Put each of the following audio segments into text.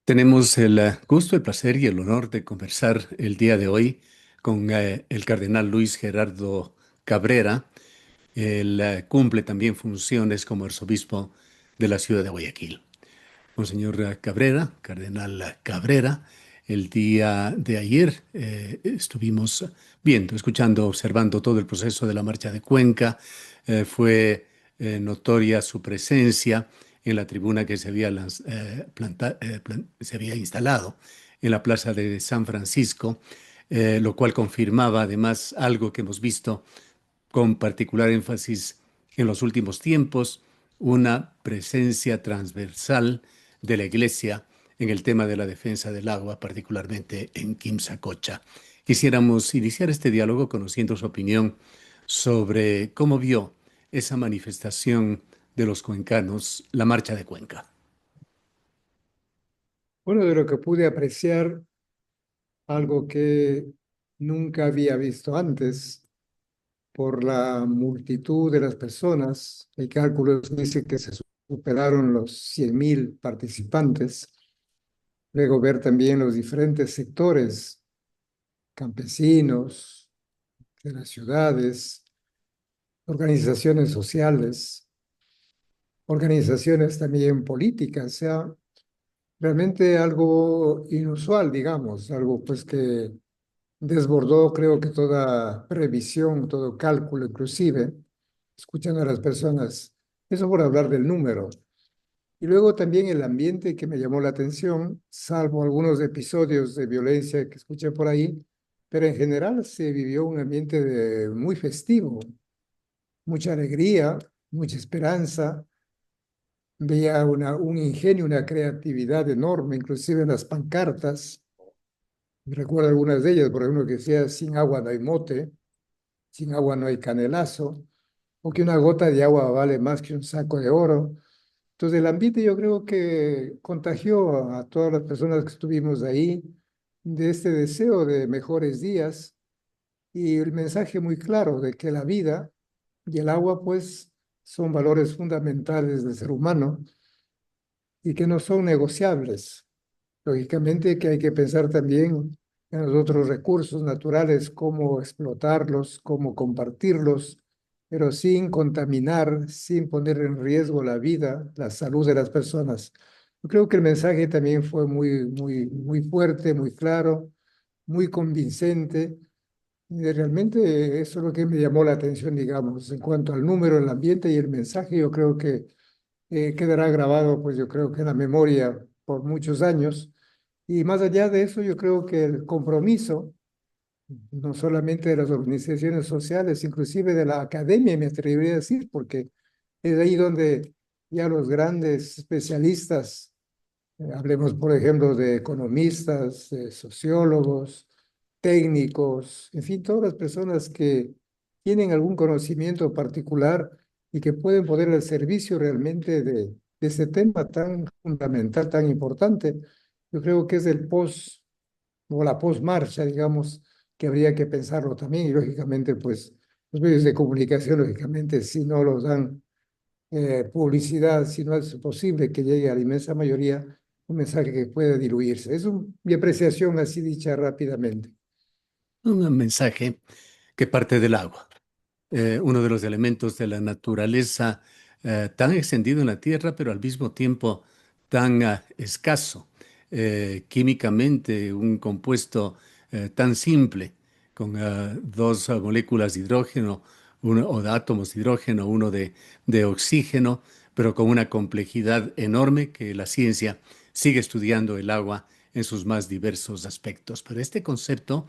Tenemos el gusto, el placer y el honor de conversar el día de hoy con el cardenal Luis Gerardo Cabrera. Él cumple también funciones como arzobispo de la ciudad de Guayaquil. Monseñor Cabrera, cardenal Cabrera, el día de ayer estuvimos viendo, escuchando, observando todo el proceso de la marcha de Cuenca. Fue notoria su presencia en la tribuna que se había, se había instalado en la plaza de San Francisco, lo cual confirmaba además algo que hemos visto con particular énfasis en los últimos tiempos, una presencia transversal de la Iglesia en el tema de la defensa del agua, particularmente en Quimsacocha. Quisiéramos iniciar este diálogo conociendo su opinión sobre cómo vio esa manifestación de los cuencanos, la Marcha de Cuenca. Bueno, de lo que pude apreciar, algo que nunca había visto antes por la multitud de las personas. El cálculo dice que se superaron los 100.000 participantes. Luego ver también los diferentes sectores campesinos de las ciudades, organizaciones sociales, organizaciones también políticas. O sea, realmente algo inusual, digamos, algo pues que desbordó, creo que toda previsión, todo cálculo, inclusive, escuchando a las personas. Eso por hablar del número. Y luego también el ambiente que me llamó la atención, salvo algunos episodios de violencia que escuché por ahí, pero en general se vivió un ambiente muy festivo, mucha alegría, mucha esperanza. Veía un ingenio, una creatividad enorme, inclusive en las pancartas. Recuerdo algunas de ellas, por ejemplo, que decía, sin agua no hay mote, sin agua no hay canelazo, o que una gota de agua vale más que un saco de oro. Entonces el ambiente yo creo que contagió a todas las personas que estuvimos ahí de este deseo de mejores días y el mensaje muy claro de que la vida y el agua pues son valores fundamentales del ser humano y que no son negociables. Lógicamente que hay que pensar también en los otros recursos naturales, cómo explotarlos, cómo compartirlos, pero sin contaminar, sin poner en riesgo la vida, la salud de las personas. Yo creo que el mensaje también fue muy fuerte, muy claro, muy convincente. Y realmente eso es lo que me llamó la atención, digamos, en cuanto al número, el ambiente y el mensaje. Yo creo que quedará grabado, pues yo creo que en la memoria por muchos años. Y más allá de eso, yo creo que el compromiso, no solamente de las organizaciones sociales, inclusive de la academia, me atrevería a decir, porque es ahí donde ya los grandes especialistas, hablemos por ejemplo de economistas, de sociólogos, técnicos, en fin, todas las personas que tienen algún conocimiento particular y que pueden poner al servicio realmente de este tema tan fundamental, tan importante. Yo creo que es el post o la post-marcha, digamos, que habría que pensarlo también. Y lógicamente, pues los medios de comunicación, lógicamente, si no los dan publicidad, si no es posible que llegue a la inmensa mayoría, un mensaje que puede diluirse. Mi apreciación así dicha rápidamente. Un mensaje que parte del agua. Uno de los elementos de la naturaleza tan extendido en la Tierra, pero al mismo tiempo tan escaso. Químicamente, un compuesto tan simple, con dos moléculas de hidrógeno, uno, o de átomos de hidrógeno, uno de oxígeno, pero con una complejidad enorme que la ciencia sigue estudiando el agua en sus más diversos aspectos. Pero este concepto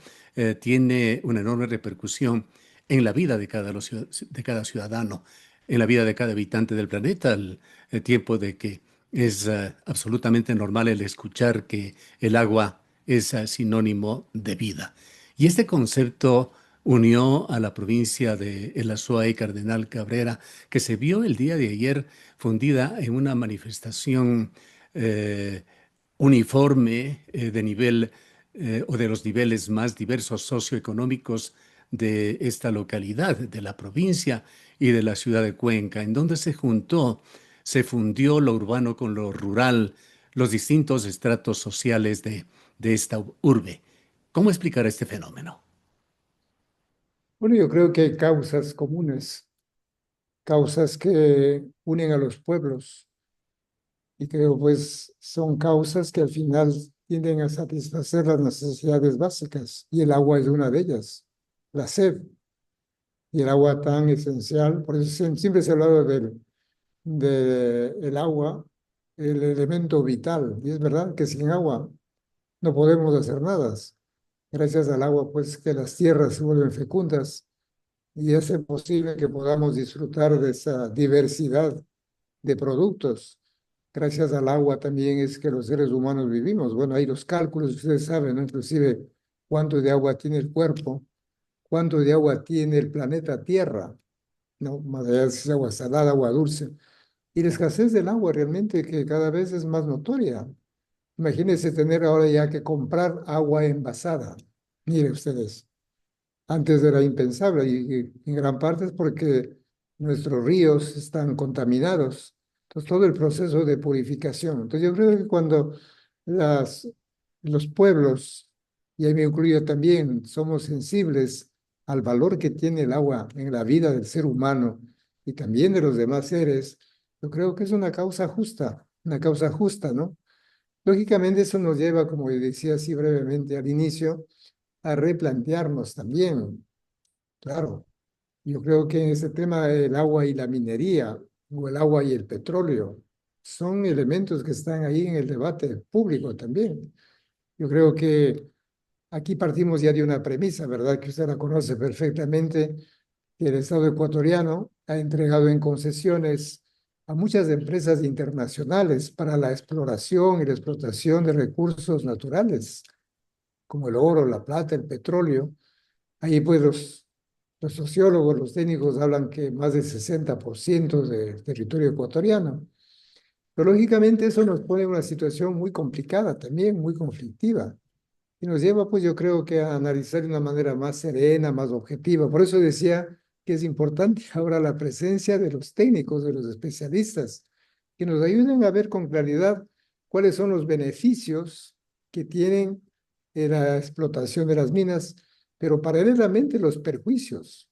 tiene una enorme repercusión en la vida de de cada ciudadano, en la vida de cada habitante del planeta, el tiempo de que es absolutamente normal el escuchar que el agua es sinónimo de vida. Y este concepto unió a la provincia de El Azuay y Cardenal Cabrera, que se vio el día de ayer fundida en una manifestación eh, uniforme de nivel o de los niveles más diversos socioeconómicos de esta localidad, de la provincia y de la ciudad de Cuenca, en donde se juntó, se fundió lo urbano con lo rural, los distintos estratos sociales de esta urbe. ¿Cómo explicar este fenómeno? Bueno, yo creo que hay causas comunes, causas que unen a los pueblos y creo pues son causas que al final tienden a satisfacer las necesidades básicas y el agua es una de ellas, la sed y el agua tan esencial, por eso siempre se ha hablado de el agua, el elemento vital, y es verdad que sin agua no podemos hacer nada. Gracias al agua pues que las tierras se vuelven fecundas y hace posible que podamos disfrutar de esa diversidad de productos. Gracias al agua también es que los seres humanos vivimos. Bueno, hay los cálculos, ustedes saben, ¿no? Inclusive cuánto de agua tiene el cuerpo, cuánto de agua tiene el planeta Tierra, ¿no? Más allá de si es agua salada, agua dulce. Y la escasez del agua realmente que cada vez es más notoria. Imagínense tener ahora ya que comprar agua envasada. Mire ustedes. Antes era impensable y en gran parte es porque nuestros ríos están contaminados. Entonces, todo el proceso de purificación. Entonces, yo creo que cuando las, los pueblos, y ahí me incluyo también, somos sensibles al valor que tiene el agua en la vida del ser humano y también de los demás seres, yo creo que es una causa justa, ¿no? Lógicamente, eso nos lleva, como decía así brevemente al inicio, a replantearnos también. Claro, yo creo que en ese tema el agua y la minería, o el agua y el petróleo, son elementos que están ahí en el debate público también. Yo creo que aquí partimos ya de una premisa, ¿verdad? Que usted la conoce perfectamente, que el Estado ecuatoriano ha entregado en concesiones a muchas empresas internacionales para la exploración y la explotación de recursos naturales, como el oro, la plata, el petróleo. Ahí pues los sociólogos, los técnicos hablan que más del 60% del territorio ecuatoriano. Pero lógicamente eso nos pone en una situación muy complicada también, muy conflictiva. Y nos lleva pues yo creo que a analizar de una manera más serena, más objetiva. Por eso decía que es importante ahora la presencia de los técnicos, de los especialistas, que nos ayuden a ver con claridad cuáles son los beneficios que tienen la explotación de las minas, pero paralelamente los perjuicios,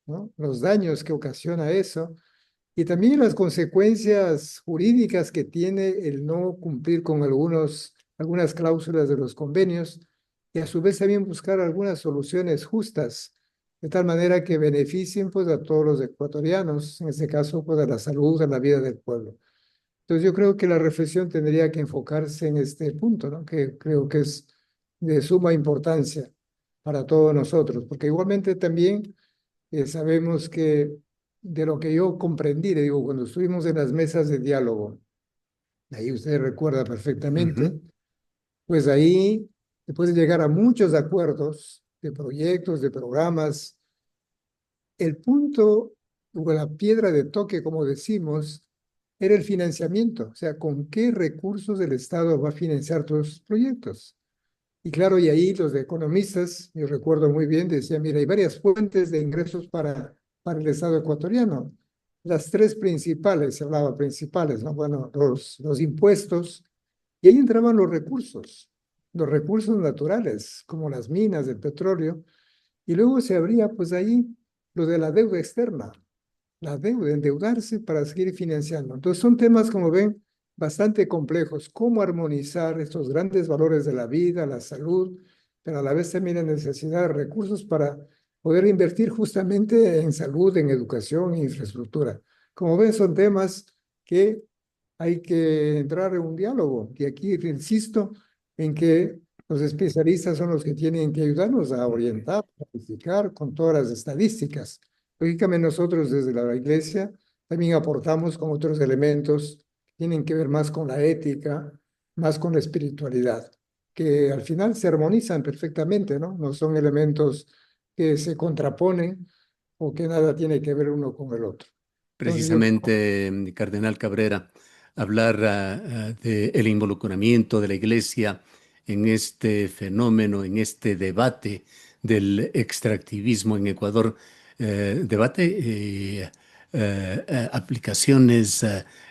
¿no? Los daños que ocasiona eso y también las consecuencias jurídicas que tiene el no cumplir con algunas cláusulas de los convenios y a su vez también buscar algunas soluciones justas, de tal manera que beneficien pues a todos los ecuatorianos, en este caso pues a la salud, a la vida del pueblo. Entonces yo creo que la reflexión tendría que enfocarse en este punto, ¿no? Que creo que es de suma importancia para todos nosotros, porque igualmente también sabemos que de lo que yo comprendí, le digo, cuando estuvimos en las mesas de diálogo, ahí usted recuerda perfectamente, Ujú. pues ahí, después de llegar a muchos acuerdos de proyectos, de programas, el punto o la piedra de toque, como decimos, era el financiamiento, o sea, con qué recursos el Estado va a financiar todos los proyectos. Y claro, y ahí los economistas, yo recuerdo muy bien, decían, mira, hay varias fuentes de ingresos para el Estado ecuatoriano. Las tres principales, se hablaba principales, ¿no? Bueno, los impuestos, y ahí entraban los recursos naturales, como las minas, el petróleo, y luego se abría pues ahí lo de la deuda externa, la deuda, endeudarse para seguir financiando. Entonces son temas, como ven, bastante complejos. Cómo armonizar estos grandes valores de la vida, la salud, pero a la vez también la necesidad de recursos para poder invertir justamente en salud, en educación e infraestructura. Como ven, son temas que hay que entrar en un diálogo. Y aquí insisto en que los especialistas son los que tienen que ayudarnos a orientar, a planificar con todas las estadísticas. Lógicamente nosotros desde la iglesia también aportamos con otros elementos que tienen que ver más con la ética, más con la espiritualidad, que al final se armonizan perfectamente, ¿no? No son elementos que se contraponen o que nada tiene que ver uno con el otro. Entonces yo Precisamente, Cardenal Cabrera, hablar del involucramiento de la Iglesia en este fenómeno, en este debate del extractivismo en Ecuador, debate aplicaciones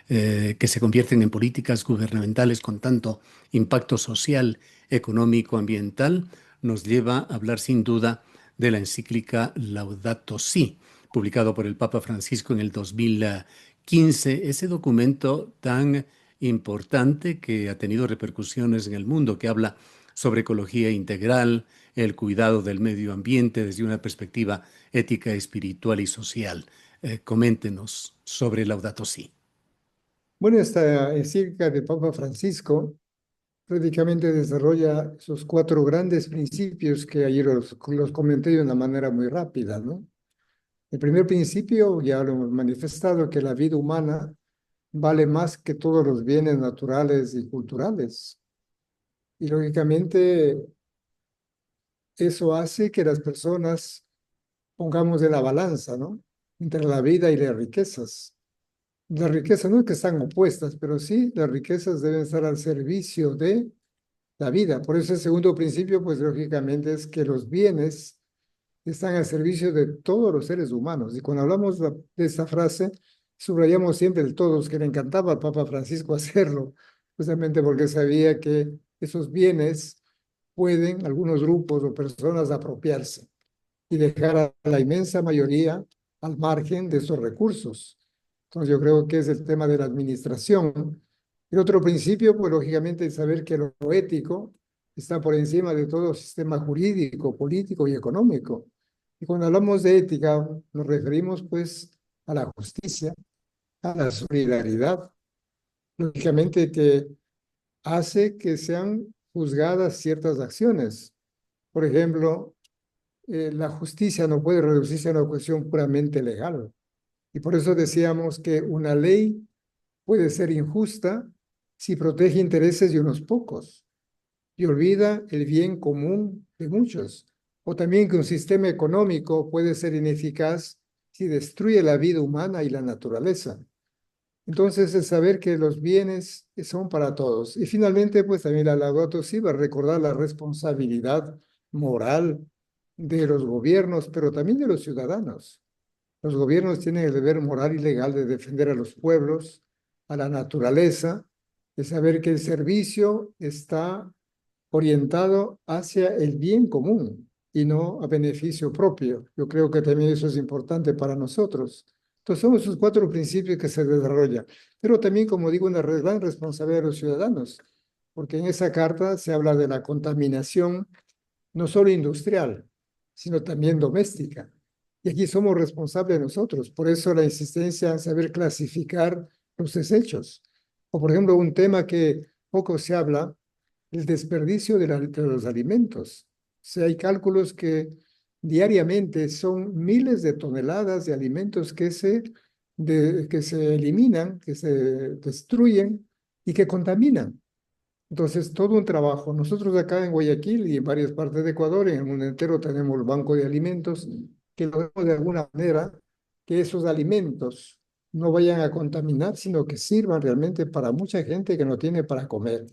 que se convierten en políticas gubernamentales con tanto impacto social, económico, ambiental, nos lleva a hablar sin duda de la encíclica Laudato Si, publicado por el Papa Francisco en el 2015. Ese documento tan importante que ha tenido repercusiones en el mundo, que habla sobre ecología integral, el cuidado del medio ambiente desde una perspectiva ética, espiritual y social. Coméntenos sobre Laudato Si. Bueno, esta encíclica de Papa Francisco prácticamente desarrolla esos cuatro grandes principios que ayer los comenté de una manera muy rápida, ¿no? El primer principio, ya lo hemos manifestado, que la vida humana vale más que todos los bienes naturales y culturales. Y lógicamente eso hace que las personas pongamos de la balanza, ¿no? Entre la vida y las riquezas. Las riquezas no es que están opuestas, pero sí las riquezas deben estar al servicio de la vida. Por eso el segundo principio, pues lógicamente es que los bienes están al servicio de todos los seres humanos. Y cuando hablamos de esta frase, subrayamos siempre el todos, que le encantaba al Papa Francisco hacerlo, justamente porque sabía que esos bienes pueden algunos grupos o personas apropiarse y dejar a la inmensa mayoría al margen de esos recursos. Entonces yo creo que es el tema de la administración. El otro principio, pues lógicamente, es saber que lo ético está por encima de todo sistema jurídico, político y económico. Y cuando hablamos de ética, nos referimos pues a la justicia, a la solidaridad, lógicamente que hace que sean juzgadas ciertas acciones. Por ejemplo, la justicia no puede reducirse a una cuestión puramente legal. Y por eso decíamos que una ley puede ser injusta si protege intereses de unos pocos y olvida el bien común de muchos. O también que un sistema económico puede ser ineficaz si destruye la vida humana y la naturaleza. Entonces, el saber que los bienes son para todos. Y finalmente, pues también la Laudato Si va a recordar la responsabilidad moral de los gobiernos, pero también de los ciudadanos. Los gobiernos tienen el deber moral y legal de defender a los pueblos, a la naturaleza, de saber que el servicio está orientado hacia el bien común y no a beneficio propio. Yo creo que también eso es importante para nosotros. Entonces, son esos cuatro principios que se desarrollan, pero también, como digo, una gran responsabilidad de los ciudadanos, porque en esa carta se habla de la contaminación no solo industrial, sino también doméstica. Y aquí somos responsables nosotros. Por eso la insistencia en saber clasificar los desechos. O, por ejemplo, un tema que poco se habla, el desperdicio de los alimentos. O sea, hay cálculos que diariamente son miles de toneladas de alimentos que se eliminan, que se destruyen y que contaminan. Entonces, todo un trabajo. Nosotros acá en Guayaquil y en varias partes de Ecuador, en el mundo entero, tenemos el Banco de Alimentos, que logramos de alguna manera que esos alimentos no vayan a contaminar, sino que sirvan realmente para mucha gente que no tiene para comer.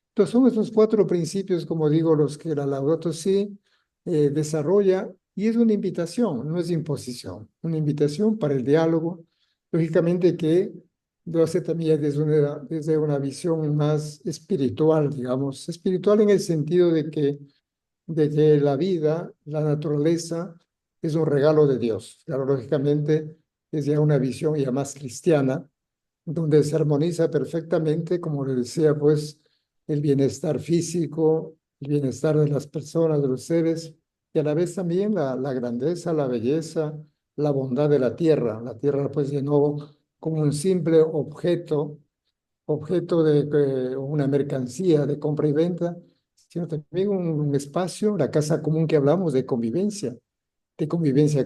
Entonces, son esos cuatro principios, como digo, los que la Laudato Si desarrolla y es una invitación, no es imposición, una invitación para el diálogo. Lógicamente que lo hace también desde una visión más espiritual, digamos, espiritual en el sentido de que la vida, la naturaleza, es un regalo de Dios. Claro, lógicamente es ya una visión ya más cristiana, donde se armoniza perfectamente, como le decía, pues, el bienestar físico, el bienestar de las personas, de los seres, y a la vez también la grandeza, la belleza, la bondad de la tierra. La tierra, pues, de nuevo, como un simple objeto de una mercancía de compra y venta, sino también un espacio, la casa común que hablamos de convivencia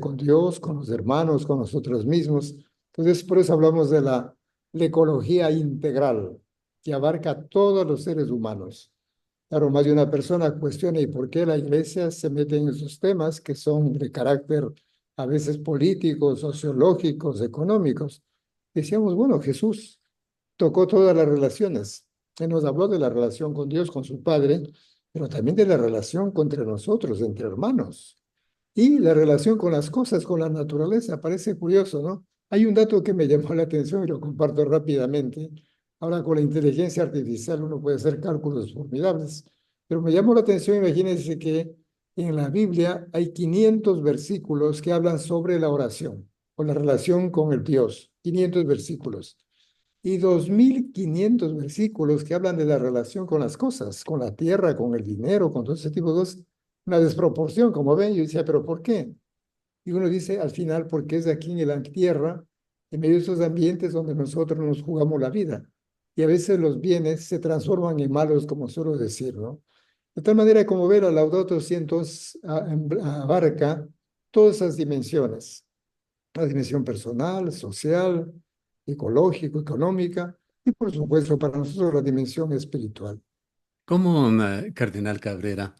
con Dios, con los hermanos, con nosotros mismos. Entonces, por eso hablamos de la ecología integral, que abarca a todos los seres humanos. Claro, más de una persona cuestiona y por qué la iglesia se mete en esos temas que son de carácter a veces políticos, sociológicos, económicos. Decíamos, bueno, Jesús tocó todas las relaciones. Él nos habló de la relación con Dios, con su Padre, pero también de la relación entre nosotros, entre hermanos. Y la relación con las cosas, con la naturaleza, parece curioso, ¿no? Hay un dato que me llamó la atención y lo comparto rápidamente. Ahora con la inteligencia artificial uno puede hacer cálculos formidables, pero me llamó la atención, imagínense que en la Biblia hay 500 versículos que hablan sobre la oración o la relación con el Dios, 500 versículos. Y 2500 versículos que hablan de la relación con las cosas, con la tierra, con el dinero, con todo ese tipo de cosas. Una desproporción, como ven. Yo decía, ¿pero por qué? Y uno dice al final, porque es aquí en la tierra, en medio de esos ambientes donde nosotros nos jugamos la vida. Y a veces los bienes se transforman en malos, como suelo decir, ¿no? De tal manera, como ver, la Laudato Si entonces abarca todas esas dimensiones, la dimensión personal, social, ecológico, económica, y por supuesto para nosotros la dimensión espiritual. ¿Cómo, Cardenal Cabrera,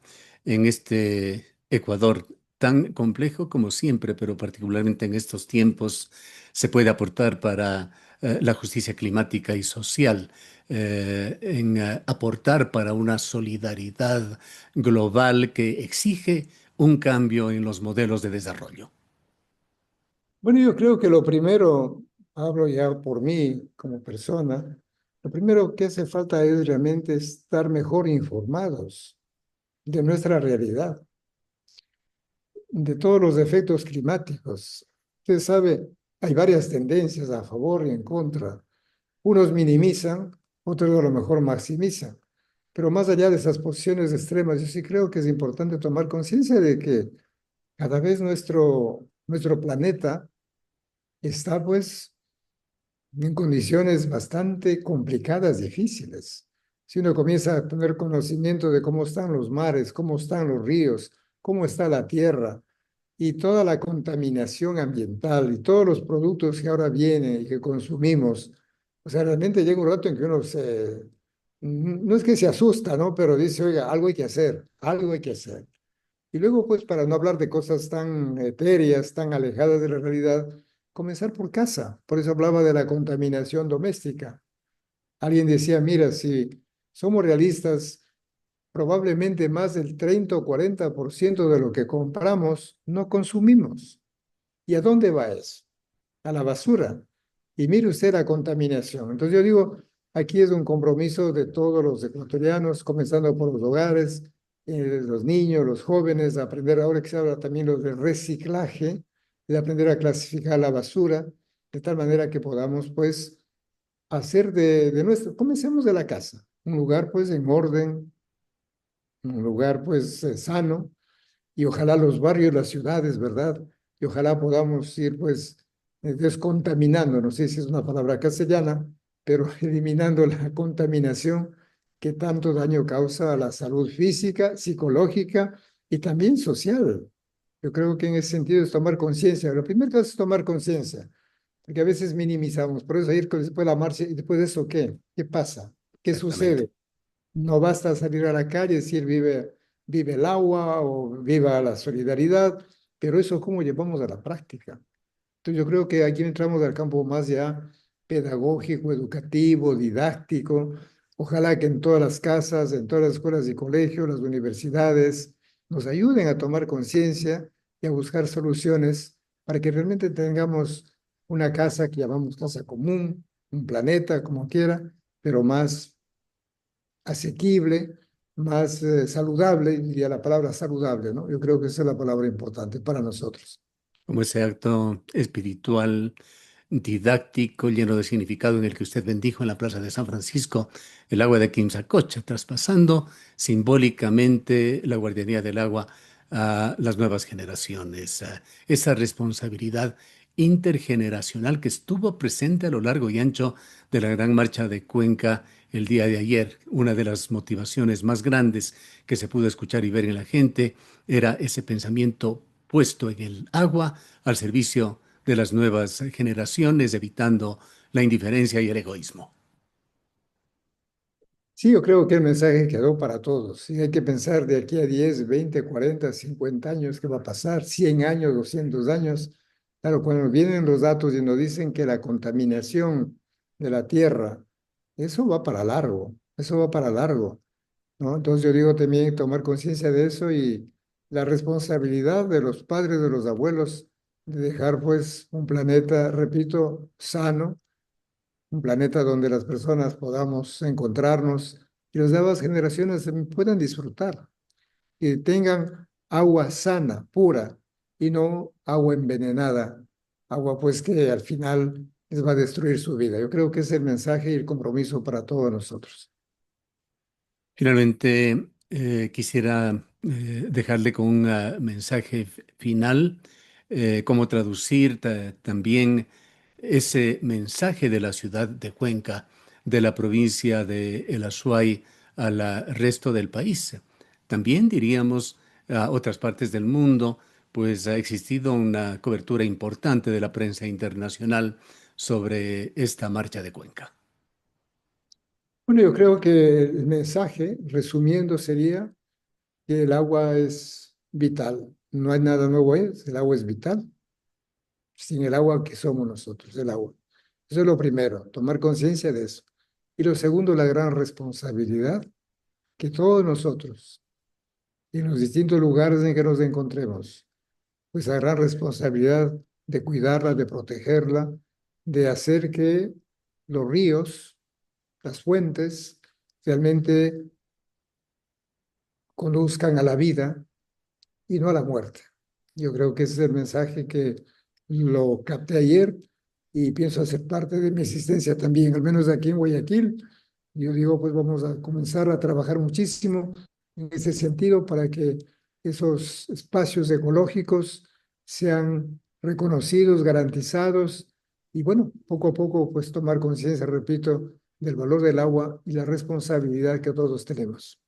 en este Ecuador tan complejo como siempre, pero particularmente en estos tiempos, se puede aportar para la justicia climática y social, en aportar para una solidaridad global que exige un cambio en los modelos de desarrollo? Bueno, yo creo que lo primero, hablo ya por mí como persona, lo primero que hace falta es realmente estar mejor informados de nuestra realidad, de todos los efectos climáticos. Usted sabe, hay varias tendencias a favor y en contra. Unos minimizan, otros a lo mejor maximizan. Pero más allá de esas posiciones extremas, yo sí creo que es importante tomar conciencia de que cada vez nuestro planeta está pues en condiciones bastante complicadas, difíciles. Si uno comienza a tener conocimiento de cómo están los mares, cómo están los ríos, cómo está la tierra y toda la contaminación ambiental y todos los productos que ahora vienen y que consumimos, o sea, realmente llega un rato en que uno no es que se asusta, ¿no? Pero dice, oiga, algo hay que hacer, algo hay que hacer. Y luego, pues, para no hablar de cosas tan etéreas, tan alejadas de la realidad, comenzar por casa. Por eso hablaba de la contaminación doméstica. Alguien decía, mira, si somos realistas, probablemente más del 30 o 40% de lo que compramos no consumimos. ¿Y a dónde va eso? A la basura. Y mire usted la contaminación. Entonces yo digo, aquí es un compromiso de todos los ecuatorianos, comenzando por los hogares, los niños, los jóvenes, aprender ahora que se habla también lo de reciclaje, de aprender a clasificar la basura, de tal manera que podamos pues hacer de nuestro, comencemos de la casa, un lugar pues en orden, un lugar pues sano, y ojalá los barrios, las ciudades, ¿verdad? Y ojalá podamos ir pues descontaminando, no sé si es una palabra castellana, pero eliminando la contaminación que tanto daño causa a la salud física, psicológica y también social. Yo creo que en ese sentido es tomar conciencia. Lo primero que es tomar conciencia, porque a veces minimizamos. Por eso ir después de la marcha y después de eso, ¿qué? ¿Qué pasa? ¿Qué Exactamente. sucede? No basta salir a la calle y decir vive el agua o viva la solidaridad, pero eso cómo llevamos a la práctica. Entonces yo creo que aquí entramos al campo más ya pedagógico, educativo, didáctico. Ojalá que en todas las casas, en todas las escuelas y colegios, las universidades, nos ayuden a tomar conciencia y a buscar soluciones para que realmente tengamos una casa que llamamos casa común, un planeta, como quiera, pero más asequible, más saludable, diría la palabra saludable, ¿no? Yo creo que esa es la palabra importante para nosotros. Como ese acto espiritual, didáctico, lleno de significado en el que usted bendijo en la Plaza de San Francisco el agua de Quimsacocha, traspasando simbólicamente la guardianía del agua a las nuevas generaciones. Esa responsabilidad intergeneracional que estuvo presente a lo largo y ancho de la Gran Marcha de Cuenca el día de ayer. Una de las motivaciones más grandes que se pudo escuchar y ver en la gente era ese pensamiento puesto en el agua al servicio de las nuevas generaciones, evitando la indiferencia y el egoísmo. Sí, yo creo que el mensaje quedó para todos. Sí, hay que pensar de aquí a 10, 20, 40, 50 años, ¿qué va a pasar? 100 años, 200 años. Claro, cuando vienen los datos y nos dicen que la contaminación de la tierra, eso va para largo, eso va para largo, ¿no? Entonces yo digo también tomar conciencia de eso y la responsabilidad de los padres, de los abuelos, de dejar pues un planeta, repito, sano, un planeta donde las personas podamos encontrarnos y las nuevas generaciones puedan disfrutar, que tengan agua sana, pura y no agua envenenada, agua pues que al final les va a destruir su vida. Yo creo que es el mensaje y el compromiso para todos nosotros. Finalmente, quisiera dejarle con un mensaje final, cómo traducir también ese mensaje de la ciudad de Cuenca, de la provincia de El Azuay al resto del país. También diríamos a otras partes del mundo, pues ha existido una cobertura importante de la prensa internacional sobre esta marcha de Cuenca. Bueno, yo creo que el mensaje, resumiendo, sería que el agua es vital. No hay nada nuevo ahí, el agua es vital. Sin el agua, ¿qué somos nosotros? El agua. Eso es lo primero, tomar conciencia de eso. Y lo segundo, la gran responsabilidad que todos nosotros, en los distintos lugares en que nos encontremos, pues la gran responsabilidad de cuidarla, de protegerla, de hacer que los ríos, las fuentes, realmente conduzcan a la vida y no a la muerte. Yo creo que ese es el mensaje que lo capté ayer y pienso hacer parte de mi existencia también, al menos aquí en Guayaquil. Yo digo, pues vamos a comenzar a trabajar muchísimo en ese sentido para que esos espacios ecológicos sean reconocidos, garantizados y bueno, poco a poco pues tomar conciencia, repito, del valor del agua y la responsabilidad que todos tenemos.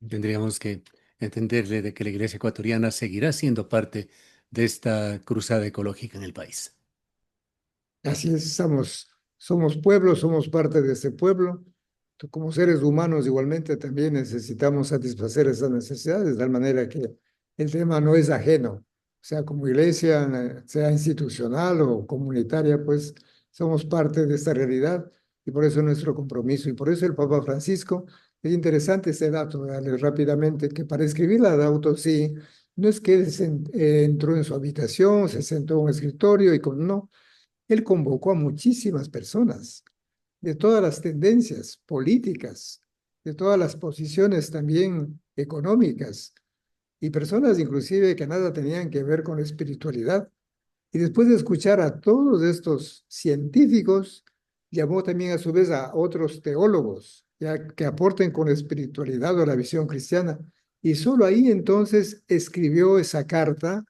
Tendríamos que entenderle de que la Iglesia ecuatoriana seguirá siendo parte de esta cruzada ecológica en el país. Así es, somos pueblo, somos parte de ese pueblo. Como seres humanos igualmente también necesitamos satisfacer esas necesidades, de tal manera que el tema no es ajeno, sea como iglesia, sea institucional o comunitaria, pues somos parte de esta realidad y por eso nuestro compromiso. Y por eso el Papa Francisco, es interesante este dato, darle rápidamente, que para escribir la Laudato Si, no es que él entró en su habitación, se sentó en un escritorio y con no. Él convocó a muchísimas personas de todas las tendencias políticas, de todas las posiciones también económicas y personas inclusive que nada tenían que ver con la espiritualidad. Y después de escuchar a todos estos científicos, llamó también a su vez a otros teólogos, ya que aporten con la espiritualidad o la visión cristiana. Y solo ahí entonces escribió esa carta,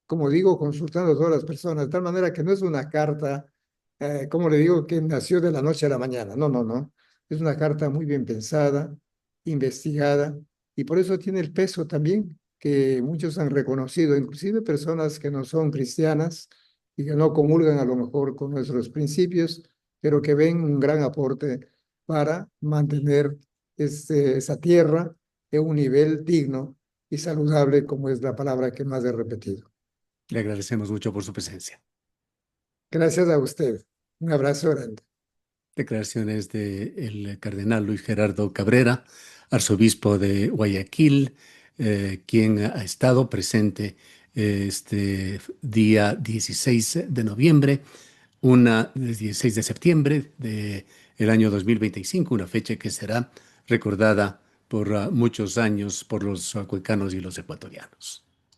como digo, consultando a todas las personas, de tal manera que no es una carta, como le digo, que nació de la noche a la mañana. No, no, no. Es una carta muy bien pensada, investigada, y por eso tiene el peso también que muchos han reconocido, inclusive personas que no son cristianas y que no comulgan a lo mejor con nuestros principios, pero que ven un gran aporte para mantener esa tierra en un nivel digno y saludable, como es la palabra que más he repetido. Le agradecemos mucho por su presencia. Gracias a usted. Un abrazo grande. Declaraciones del cardenal Luis Gerardo Cabrera, arzobispo de Guayaquil, quien ha estado presente este día 16 de noviembre, una 16 de septiembre del año 2025, una fecha que será recordada por muchos años por los cuencanos y los ecuatorianos.